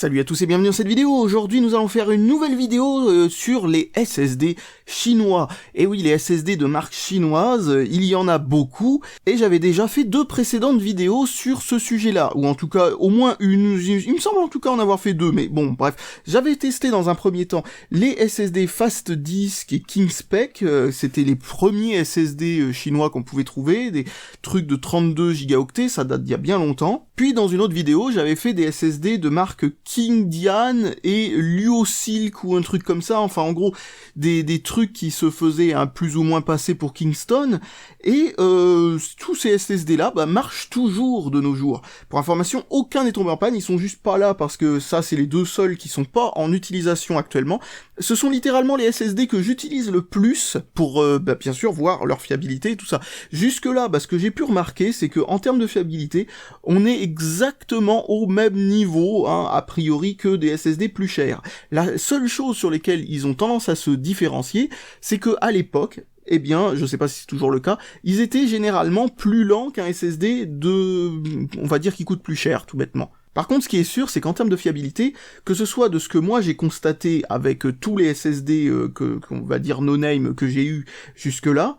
Salut à tous et bienvenue dans cette vidéo. Aujourd'hui nous allons faire une nouvelle vidéo sur les SSD chinois. Et oui, les SSD de marque chinoise, il y en a beaucoup, et j'avais déjà fait 2 précédentes vidéos sur ce sujet-là, ou en tout cas au moins une, il me semble en tout cas en avoir fait 2, mais bon bref. J'avais testé dans un premier temps les SSD Fast Disk et Kingspec, c'était les premiers SSD chinois qu'on pouvait trouver, des trucs de 32 gigaoctets, ça date d'il y a bien longtemps. Puis dans une autre vidéo, j'avais fait des SSD de marque Qingdian et Luosilk ou un truc comme ça, enfin en gros des trucs qui se faisaient plus ou moins passer pour Kingston, et tous ces SSD là marchent toujours de nos jours. Pour information, aucun n'est tombé en panne, ils sont juste pas là parce que ça c'est les 2 seuls qui sont pas en utilisation actuellement. Ce sont littéralement les SSD que j'utilise le plus pour bien sûr voir leur fiabilité et tout ça. Jusque là, ce que j'ai pu remarquer, c'est que en termes de fiabilité, on est exactement au même niveau, a priori, que des SSD plus chers. La seule chose sur lesquelles ils ont tendance à se différencier, c'est que à l'époque, eh bien, je sais pas si c'est toujours le cas, ils étaient généralement plus lents qu'un SSD on va dire, qui coûte plus cher, tout bêtement. Par contre, ce qui est sûr, c'est qu'en termes de fiabilité, que ce soit de ce que moi j'ai constaté avec tous les SSD qu'on va dire no-name que j'ai eu jusque-là,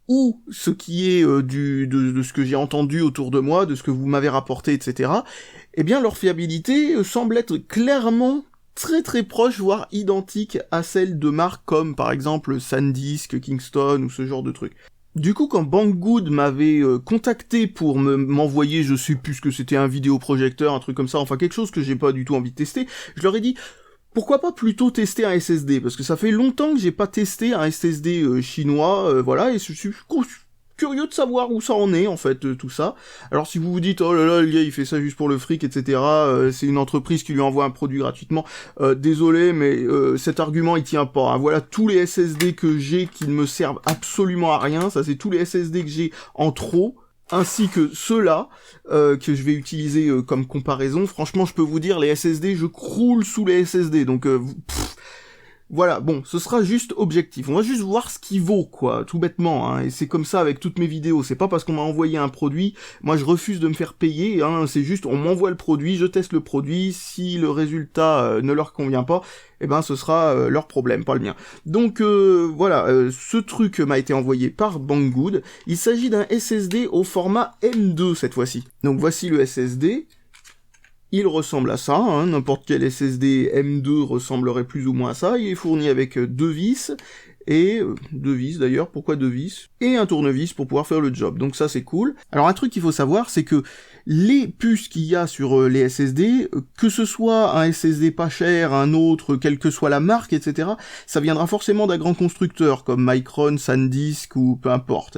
ou ce qui est de ce que j'ai entendu autour de moi, de ce que vous m'avez rapporté, etc., eh bien leur fiabilité semble être clairement très très proche, voire identique à celle de marques comme par exemple SanDisk, Kingston ou ce genre de trucs. Du coup, quand Banggood m'avait contacté pour m'envoyer, je sais plus ce que c'était, un vidéoprojecteur, un truc comme ça, enfin quelque chose que j'ai pas du tout envie de tester, je leur ai dit pourquoi pas plutôt tester un SSD, parce que ça fait longtemps que j'ai pas testé un SSD chinois, voilà, et je suis curieux de savoir où ça en est, en fait, tout ça. Alors si vous vous dites, oh là là, le gars il fait ça juste pour le fric, etc., c'est une entreprise qui lui envoie un produit gratuitement, désolé, mais cet argument il tient pas, Voilà tous les SSD que j'ai qui ne me servent absolument à rien, ça c'est tous les SSD que j'ai en trop, ainsi que ceux-là, que je vais utiliser comme comparaison. Franchement, je peux vous dire, les SSD, je croule sous les SSD, donc voilà, bon, ce sera juste objectif. On va juste voir ce qu'il vaut, quoi, tout bêtement, et c'est comme ça avec toutes mes vidéos. C'est pas parce qu'on m'a envoyé un produit, moi je refuse de me faire payer, c'est juste, on m'envoie le produit, je teste le produit, si le résultat ne leur convient pas, eh ben ce sera leur problème, pas le mien. Donc voilà, ce truc m'a été envoyé par Banggood. Il s'agit d'un SSD au format M2 cette fois-ci. Donc voici le SSD. Il ressemble à ça, n'importe quel SSD M2 ressemblerait plus ou moins à ça. Il est fourni avec 2 vis, et 2 vis d'ailleurs, pourquoi 2 vis, et un tournevis pour pouvoir faire le job, donc ça c'est cool. Alors un truc qu'il faut savoir, c'est que les puces qu'il y a sur les SSD, que ce soit un SSD pas cher, un autre, quelle que soit la marque, etc., ça viendra forcément d'un grand constructeur, comme Micron, SanDisk, ou peu importe.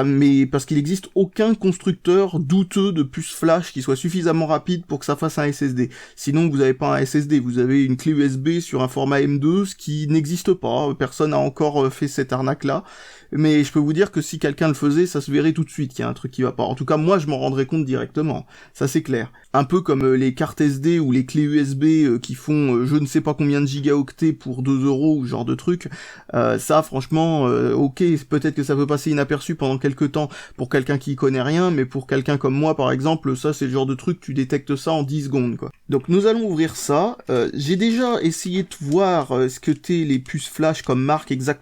Mais parce qu'il n'existe aucun constructeur douteux de puce flash qui soit suffisamment rapide pour que ça fasse un SSD. Sinon vous n'avez pas un SSD, vous avez une clé USB sur un format M2, ce qui n'existe pas, personne n'a encore fait cette arnaque-là, mais je peux vous dire que si quelqu'un le faisait, ça se verrait tout de suite qu'il y a un truc qui va pas. En tout cas, moi je m'en rendrais compte directement, ça c'est clair. Un peu comme les cartes SD ou les clés USB qui font je ne sais pas combien de gigaoctets pour 2 € ou ce genre de truc, ça franchement, ok, peut-être que ça peut passer inaperçu pendant quelques temps pour quelqu'un qui y connaît rien, mais pour quelqu'un comme moi par exemple, ça c'est le genre de truc, tu détectes ça en 10 secondes quoi. Donc nous allons ouvrir ça, j'ai déjà essayé de voir ce que t'es les puces flash comme marque exactement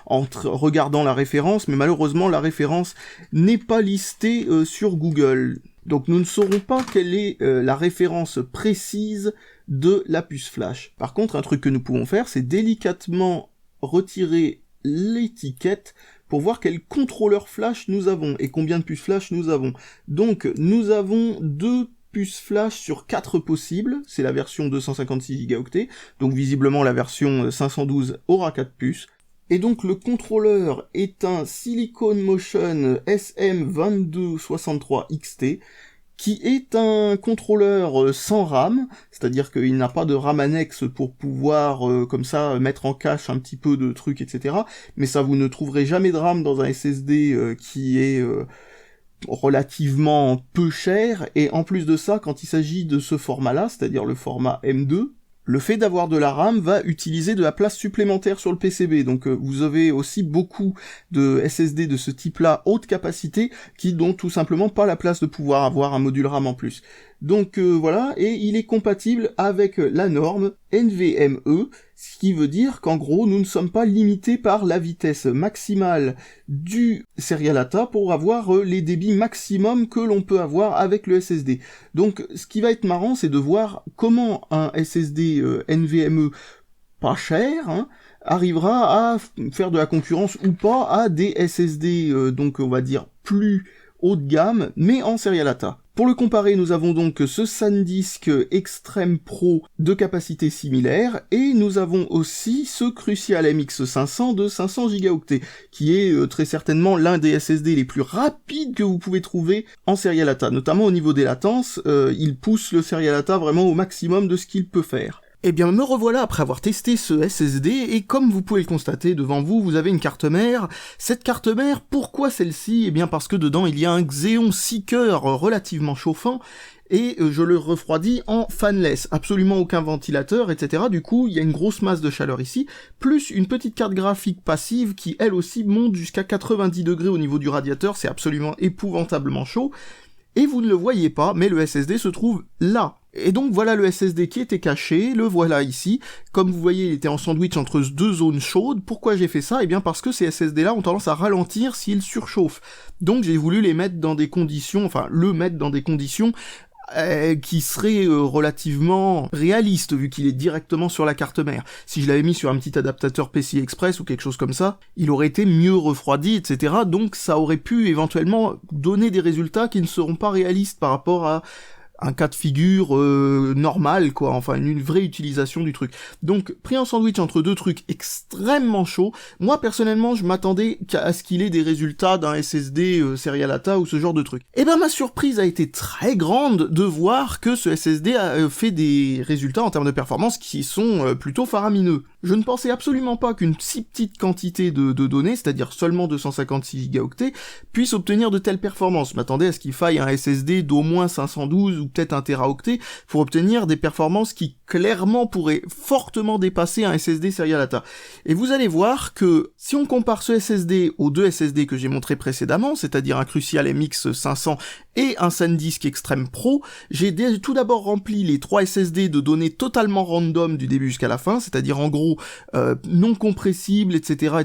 en regardant la référence, mais malheureusement la référence n'est pas listée sur Google. Donc nous ne saurons pas quelle est la référence précise de la puce flash. Par contre, un truc que nous pouvons faire, c'est délicatement retirer l'étiquette pour voir quel contrôleur flash nous avons et combien de puces flash nous avons. Donc nous avons 2 puces flash sur 4 possibles, c'est la version 256 Go, donc visiblement la version 512 aura 4 puces. Et donc le contrôleur est un Silicon Motion SM2263XT, qui est un contrôleur sans RAM, c'est-à-dire qu'il n'a pas de RAM annexe pour pouvoir comme ça mettre en cache un petit peu de trucs, etc. Mais ça, vous ne trouverez jamais de RAM dans un SSD qui est relativement peu cher, et en plus de ça, quand il s'agit de ce format-là, c'est-à-dire le format M2, le fait d'avoir de la RAM va utiliser de la place supplémentaire sur le PCB, donc vous avez aussi beaucoup de SSD de ce type-là, haute capacité, qui n'ont tout simplement pas la place de pouvoir avoir un module RAM en plus. Donc voilà, et il est compatible avec la norme NVMe, ce qui veut dire qu'en gros, nous ne sommes pas limités par la vitesse maximale du serial ATA pour avoir les débits maximum que l'on peut avoir avec le SSD. Donc ce qui va être marrant, c'est de voir comment un SSD NVMe pas cher, arrivera à faire de la concurrence ou pas à des SSD, donc on va dire plus haut de gamme, mais en serial ATA. Pour le comparer, nous avons donc ce SanDisk Extreme Pro de capacité similaire, et nous avons aussi ce Crucial MX500 de 500 Go, qui est très certainement l'un des SSD les plus rapides que vous pouvez trouver en serial ATA, notamment au niveau des latences. Il pousse le serial ATA vraiment au maximum de ce qu'il peut faire. Eh bien, me revoilà après avoir testé ce SSD, et comme vous pouvez le constater devant vous, vous avez une carte mère. Cette carte mère, pourquoi celle-ci ? Eh bien parce que dedans il y a un Xeon Seeker relativement chauffant, et je le refroidis en fanless, absolument aucun ventilateur, etc. Du coup, il y a une grosse masse de chaleur ici, plus une petite carte graphique passive qui, elle aussi, monte jusqu'à 90 degrés au niveau du radiateur, c'est absolument épouvantablement chaud. Et vous ne le voyez pas, mais le SSD se trouve là. Et donc voilà le SSD qui était caché, le voilà ici. Comme vous voyez, il était en sandwich entre deux zones chaudes. Pourquoi j'ai fait ça ? Eh bien parce que ces SSD-là ont tendance à ralentir s'ils surchauffent. Donc j'ai voulu les mettre dans des conditions, le mettre dans des conditions qui serait relativement réaliste, vu qu'il est directement sur la carte mère. Si je l'avais mis sur un petit adaptateur PCI Express ou quelque chose comme ça, il aurait été mieux refroidi, etc. Donc ça aurait pu éventuellement donner des résultats qui ne seront pas réalistes par rapport à un cas de figure normal, quoi, enfin une vraie utilisation du truc. Donc, pris en sandwich entre deux trucs extrêmement chauds, moi personnellement je m'attendais à ce qu'il ait des résultats d'un SSD serial ATA ou ce genre de truc. Et ben ma surprise a été très grande de voir que ce SSD a fait des résultats en termes de performance qui sont plutôt faramineux. Je ne pensais absolument pas qu'une si petite quantité de données, c'est-à-dire seulement 256 Go, puisse obtenir de telles performances. Je m'attendais à ce qu'il faille un SSD d'au moins 512 ou peut-être un téraoctet pour obtenir des performances qui clairement pourraient fortement dépasser un SSD serial ATA. Et vous allez voir que si on compare ce SSD aux deux SSD que j'ai montrés précédemment, c'est-à-dire un Crucial MX500 et un SanDisk Extreme Pro, j'ai tout d'abord rempli les 3 SSD de données totalement random du début jusqu'à la fin, c'est-à-dire en gros non compressibles, etc.,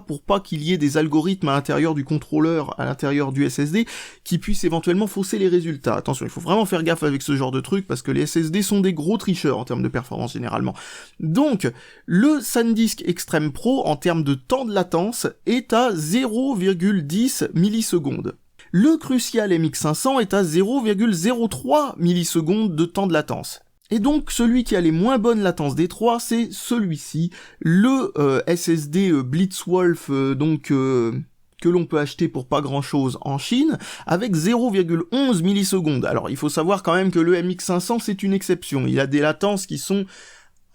pour pas qu'il y ait des algorithmes à l'intérieur du contrôleur, à l'intérieur du SSD, qui puissent éventuellement fausser les résultats. Attention, il faut vraiment faire gaffe avec ce genre de truc, parce que les SSD sont des gros tricheurs en termes de performance généralement. Donc, le SanDisk Extreme Pro, en termes de temps de latence, est à 0,10 millisecondes. Le Crucial MX500 est à 0,03 millisecondes de temps de latence. Et donc, celui qui a les moins bonnes latences des trois, c'est celui-ci, le SSD Blitzwolf, que l'on peut acheter pour pas grand-chose en Chine, avec 0,11 millisecondes. Alors, il faut savoir quand même que le MX500, c'est une exception. Il a des latences qui sont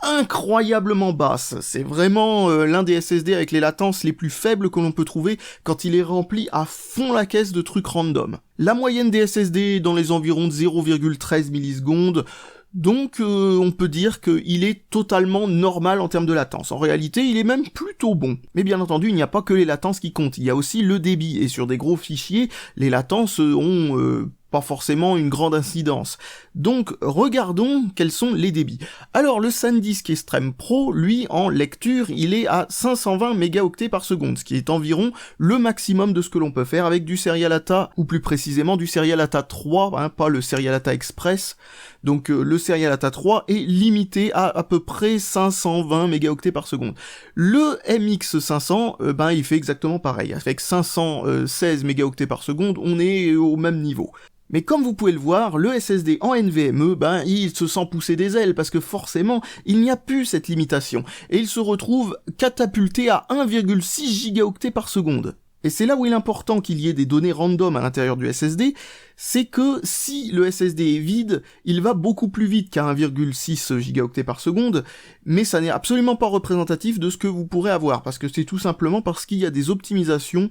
incroyablement basses. C'est vraiment l'un des SSD avec les latences les plus faibles que l'on peut trouver quand il est rempli à fond la caisse de trucs random. La moyenne des SSD est dans les environs de 0,13 millisecondes, donc on peut dire qu'il est totalement normal en termes de latence. En réalité, il est même plutôt bon. Mais bien entendu, il n'y a pas que les latences qui comptent, il y a aussi le débit, et sur des gros fichiers, les latences ont pas forcément une grande incidence. Donc, regardons quels sont les débits. Alors, le SanDisk Extreme Pro, lui, en lecture, il est à 520 mégaoctets par seconde, ce qui est environ le maximum de ce que l'on peut faire avec du serial ATA, ou plus précisément du serial ATA 3, pas le serial ATA Express. Donc, le serial ATA 3 est limité à peu près 520 mégaoctets par seconde. Le MX500, il fait exactement pareil. Avec 516 mégaoctets par seconde, on est au même niveau. Mais comme vous pouvez le voir, le SSD en NVMe, il se sent pousser des ailes, parce que forcément, il n'y a plus cette limitation, et il se retrouve catapulté à 1,6 gigaoctets par seconde. Et c'est là où il est important qu'il y ait des données random à l'intérieur du SSD, c'est que si le SSD est vide, il va beaucoup plus vite qu'à 1,6 gigaoctets par seconde, mais ça n'est absolument pas représentatif de ce que vous pourrez avoir, parce que c'est tout simplement parce qu'il y a des optimisations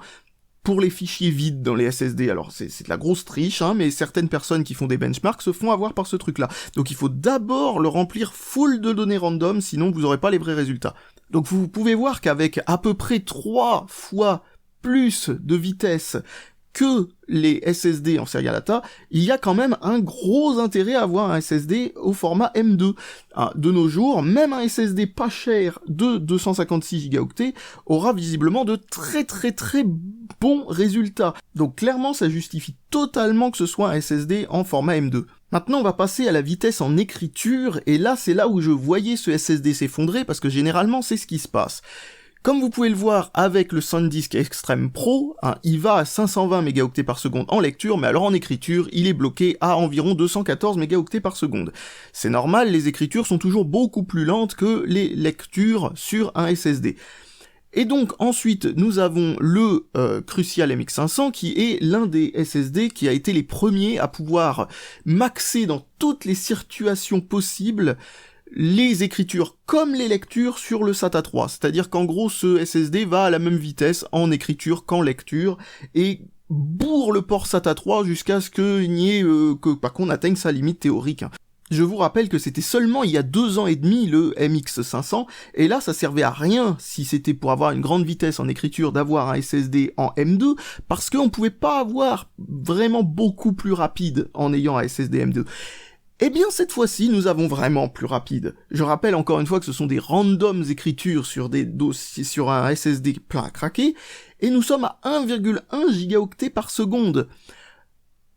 pour les fichiers vides dans les SSD. Alors c'est de la grosse triche, mais certaines personnes qui font des benchmarks se font avoir par ce truc-là. Donc il faut d'abord le remplir full de données random, sinon vous n'aurez pas les vrais résultats. Donc vous pouvez voir qu'avec à peu près 3 fois plus de vitesse que les SSD en serial data, il y a quand même un gros intérêt à avoir un SSD au format M2. De nos jours, même un SSD pas cher de 256 Go aura visiblement de très très très bons résultats. Donc clairement, ça justifie totalement que ce soit un SSD en format M2. Maintenant, on va passer à la vitesse en écriture, et là, c'est là où je voyais ce SSD s'effondrer, parce que généralement, c'est ce qui se passe. Comme vous pouvez le voir avec le SanDisk Extreme Pro, il va à 520 mégaoctets par seconde en lecture, mais alors en écriture, il est bloqué à environ 214 mégaoctets par seconde. C'est normal, les écritures sont toujours beaucoup plus lentes que les lectures sur un SSD. Et donc ensuite, nous avons le Crucial MX500 qui est l'un des SSD qui a été les premiers à pouvoir maxer dans toutes les situations possibles les écritures comme les lectures sur le SATA 3, c'est-à-dire qu'en gros ce SSD va à la même vitesse en écriture qu'en lecture, et bourre le port SATA 3 jusqu'à ce qu'il n'y ait qu'on atteigne sa limite théorique. Je vous rappelle que c'était seulement il y a 2 ans et demi le MX500, et là ça servait à rien si c'était pour avoir une grande vitesse en écriture d'avoir un SSD en M2, parce qu'on pouvait pas avoir vraiment beaucoup plus rapide en ayant un SSD M2. Eh bien, cette fois-ci, nous avons vraiment plus rapide. Je rappelle encore une fois que ce sont des randoms écritures sur des dossiers, sur un SSD plein à craquer, et nous sommes à 1,1 gigaoctets par seconde.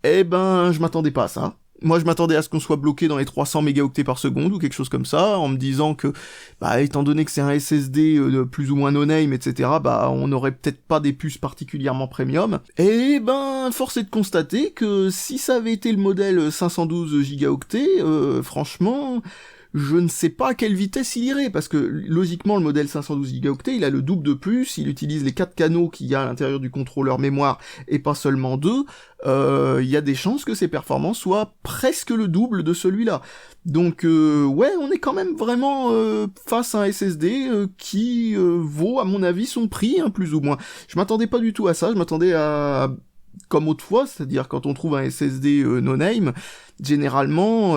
Eh ben, je m'attendais pas à ça. Moi, je m'attendais à ce qu'on soit bloqué dans les 300 mégaoctets par seconde ou quelque chose comme ça, en me disant que, étant donné que c'est un SSD plus ou moins no-name, etc., on n'aurait peut-être pas des puces particulièrement premium. Et force est de constater que si ça avait été le modèle 512 gigaoctets, franchement, je ne sais pas à quelle vitesse il irait, parce que logiquement le modèle 512 gigaoctets, il a le double de plus, il utilise les 4 canaux qu'il y a à l'intérieur du contrôleur mémoire, et pas seulement 2, il y a des chances que ses performances soient presque le double de celui-là. Donc ouais, on est quand même vraiment face à un SSD qui vaut à mon avis son prix, plus ou moins. Je m'attendais pas du tout à ça, je m'attendais à... comme autrefois, c'est-à-dire quand on trouve un SSD no-name, généralement...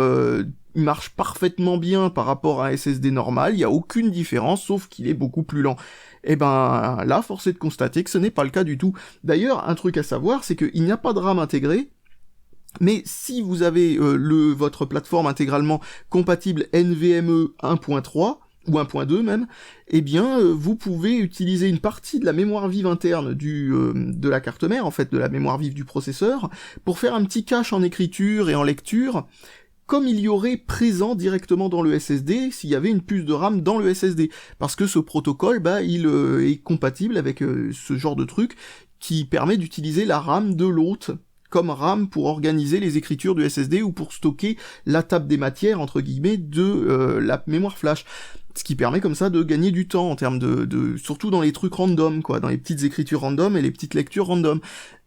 il marche parfaitement bien par rapport à un SSD normal, il n'y a aucune différence, sauf qu'il est beaucoup plus lent. Et là, force est de constater que ce n'est pas le cas du tout. D'ailleurs, un truc à savoir, c'est qu'il n'y a pas de RAM intégrée, mais si vous avez votre plateforme intégralement compatible NVMe 1.3, ou 1.2 même, eh bien, vous pouvez utiliser une partie de la mémoire vive interne de la carte mère, en fait, de la mémoire vive du processeur, pour faire un petit cache en écriture et en lecture, comme il y aurait présent directement dans le SSD s'il y avait une puce de RAM dans le SSD. Parce que ce protocole, il est compatible avec ce genre de truc qui permet d'utiliser la RAM de l'hôte comme RAM pour organiser les écritures du SSD ou pour stocker la table des matières, entre guillemets, de la mémoire flash. Ce qui permet comme ça de gagner du temps en termes surtout dans les trucs random, quoi, dans les petites écritures random et les petites lectures random.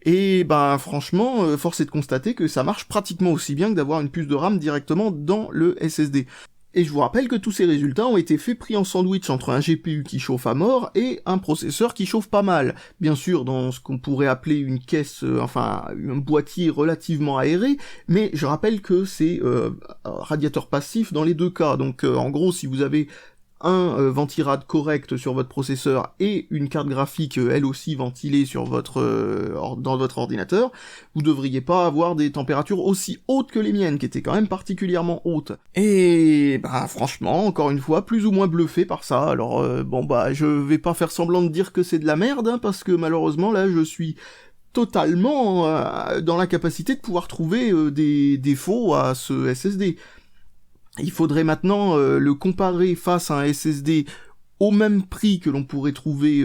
Et franchement, force est de constater que ça marche pratiquement aussi bien que d'avoir une puce de RAM directement dans le SSD. Et je vous rappelle que tous ces résultats ont été pris en sandwich entre un GPU qui chauffe à mort et un processeur qui chauffe pas mal. Bien sûr, dans ce qu'on pourrait appeler une caisse, un boîtier relativement aéré, mais je rappelle que c'est radiateur passif dans les deux cas. Donc en gros, si vous avez un ventirad correct sur votre processeur et une carte graphique elle aussi ventilée sur dans votre ordinateur, vous devriez pas avoir des températures aussi hautes que les miennes, qui étaient quand même particulièrement hautes. Et franchement, encore une fois, plus ou moins bluffé par ça. Alors je vais pas faire semblant de dire que c'est de la merde, parce que malheureusement là je suis totalement dans la capacité de pouvoir trouver des défauts à ce SSD. Il faudrait maintenant le comparer face à un SSD au même prix que l'on pourrait trouver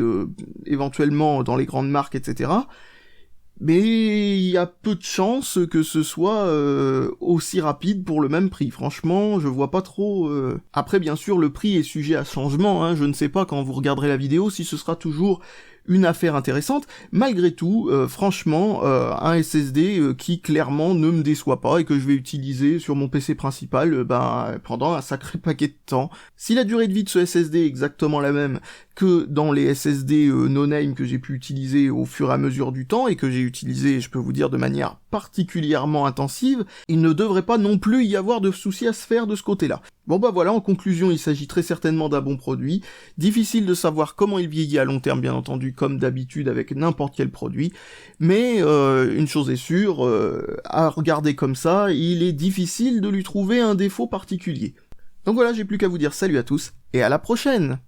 éventuellement dans les grandes marques, etc. Mais il y a peu de chances que ce soit aussi rapide pour le même prix. Franchement, je vois pas trop... Après, bien sûr, le prix est sujet à changement. Je ne sais pas quand vous regarderez la vidéo si ce sera toujours une affaire intéressante. Malgré tout, franchement, un SSD qui clairement ne me déçoit pas et que je vais utiliser sur mon PC principal pendant un sacré paquet de temps. Si la durée de vie de ce SSD est exactement la même que dans les SSD no-name que j'ai pu utiliser au fur et à mesure du temps et que j'ai utilisé, je peux vous dire, de manière particulièrement intensive, il ne devrait pas non plus y avoir de soucis à se faire de ce côté-là. Bon bah voilà, en conclusion, il s'agit très certainement d'un bon produit. Difficile de savoir comment il vieillit à long terme, bien entendu, comme d'habitude avec n'importe quel produit. Mais une chose est sûre, à regarder comme ça, il est difficile de lui trouver un défaut particulier. Donc voilà, j'ai plus qu'à vous dire salut à tous, et à la prochaine!